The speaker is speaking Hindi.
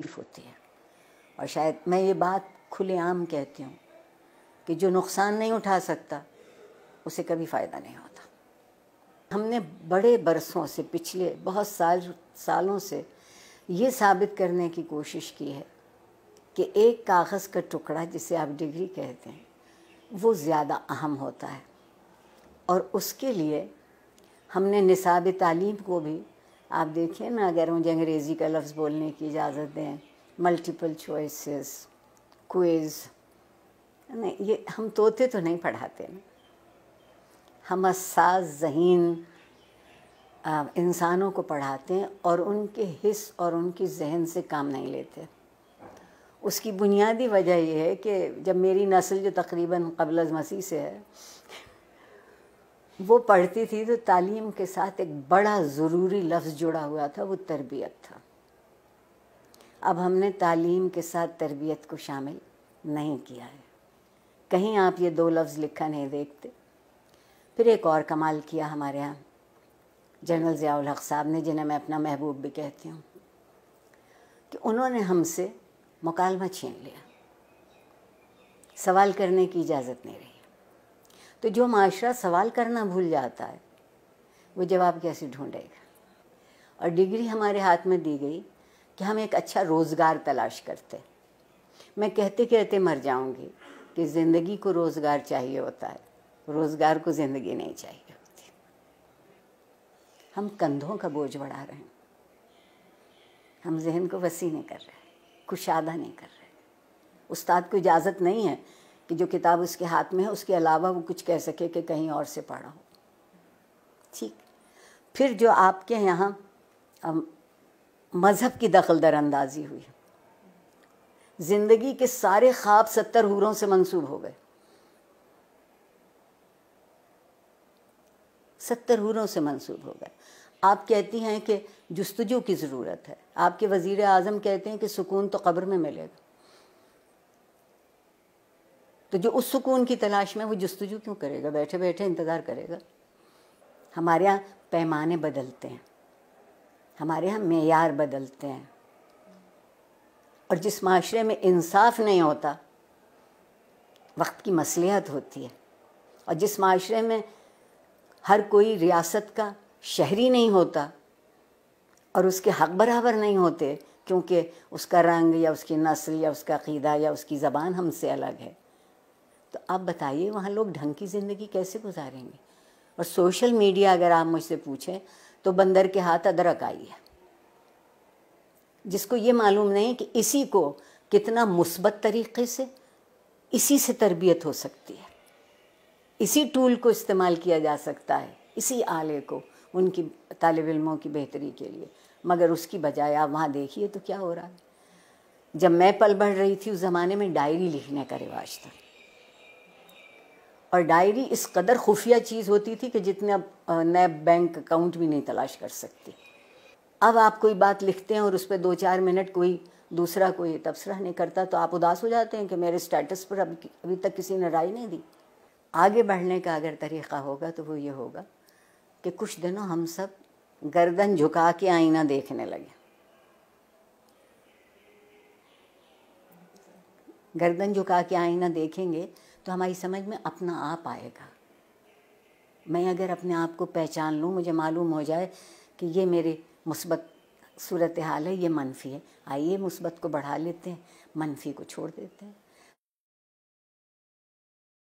तकलीफ होती है। और शायद मैं ये बात खुलेआम कहती हूँ कि जो नुकसान नहीं उठा सकता उसे कभी फ़ायदा नहीं होता। हमने बड़े बरसों से, पिछले बहुत सालों से ये साबित करने की कोशिश की है कि एक कागज़ का टुकड़ा, जिसे आप डिग्री कहते हैं, वो ज़्यादा अहम होता है। और उसके लिए हमने निसाब तालीम को भी, आप देखिए ना, अगर मुझे अंग्रेज़ी का लफ्ज़ बोलने की इजाज़त दें, मल्टीपल चॉइसेस, क्विज़, नहीं, ये हम तोते तो नहीं पढ़ाते ना, हम हसास ज़हीन इंसानों को पढ़ाते हैं और उनके हिस्स और उनकी जहन से काम नहीं लेते। उसकी बुनियादी वजह यह है कि जब मेरी नस्ल, जो तकरीबन क़ब्ल मसीह से है, वो पढ़ती थी तो तालीम के साथ एक बड़ा ज़रूरी लफ्ज़ जुड़ा हुआ था, वो तरबियत था। अब हमने तालीम के साथ तरबियत को शामिल नहीं किया है। कहीं आप ये दो लफ्ज़ लिखा नहीं देखते। फिर एक और कमाल किया हमारे यहाँ जनरल ज़ियाउल हक़ साहब ने, जिन्हें मैं अपना महबूब भी कहती हूँ, कि उन्होंने हमसे मुकालमा छीन लिया, सवाल करने की इजाज़त नहीं रही। तो जो माशरा सवाल करना भूल जाता है वो जवाब कैसे ढूंढेगा। और डिग्री हमारे हाथ में दी गई कि हम एक अच्छा रोज़गार तलाश करते। मैं कहते कहते मर जाऊंगी कि ज़िंदगी को रोज़गार चाहिए होता है, रोज़गार को ज़िंदगी नहीं चाहिए होती। हम कंधों का बोझ बढ़ा रहे हैं, हम जहन को वसी नहीं कर रहे, कुशादा नहीं कर रहे। उस्ताद को इजाज़त नहीं है कि जो किताब उसके हाथ में है उसके अलावा वो कुछ कह सके कि कहीं और से पढ़ा हो। ठीक, फिर जो आपके यहाँ मज़हब की दखल दरअंदाजी हुई, ज़िंदगी के सारे ख्वाब 70 हूरों से मंसूब हो गए, 70 हूरों से मंसूब हो गए। आप कहती हैं कि जुस्तजू की ज़रूरत है, आपके वज़ीर आज़म कहते हैं कि सुकून तो कब्र में मिलेगा। तो जो उस सुकून की तलाश में, वो जुस्तजू क्यों करेगा, बैठे बैठे इंतज़ार करेगा। हमारे यहाँ पैमाने बदलते हैं, हमारे यहाँ मेयार बदलते हैं। और जिस माशरे में इंसाफ नहीं होता, वक्त की मसलिहत होती है। और जिस माशरे में हर कोई रियासत का शहरी नहीं होता और उसके हक बराबर नहीं होते, क्योंकि उसका रंग या उसकी नस्ल या उसका अक़ीदा या उसकी ज़बान हमसे अलग है, तो आप बताइए वहाँ लोग ढंग की ज़िंदगी कैसे गुजारेंगे। और सोशल मीडिया, अगर आप मुझसे पूछें तो बंदर के हाथ अदरक आई है, जिसको ये मालूम नहीं कि इसी को कितना मुस्बत तरीक़े से, इसी से तरबियत हो सकती है, इसी टूल को इस्तेमाल किया जा सकता है, इसी आले को उनकी तालिब इल्मों की बेहतरी के लिए। मगर उसकी बजाय आप वहाँ देखिए तो क्या हो रहा है। जब मैं पल बढ़ रही थी उस ज़माने में डायरी लिखने का रिवाज था, और डायरी इस कदर खुफिया चीज़ होती थी कि जितने अब नए बैंक अकाउंट भी नहीं तलाश कर सकती। अब आप कोई बात लिखते हैं और उस पर 2-4 मिनट कोई दूसरा कोई तबसरा नहीं करता तो आप उदास हो जाते हैं कि मेरे स्टेटस पर अभी तक किसी ने राय नहीं दी। आगे बढ़ने का अगर तरीक़ा होगा तो वो ये होगा कि कुछ दिनों हम सब गर्दन झुका के आईना देखने लगे। गर्दन झुका के आईना देखेंगे तो हमारी समझ में अपना आप आएगा। मैं अगर अपने आप को पहचान लूँ, मुझे मालूम हो जाए कि ये मेरी मुस्बत सूरत हाल है, ये मनफ़ी है, आइए मुस्बत को बढ़ा लेते हैं, मनफ़ी को छोड़ देते हैं।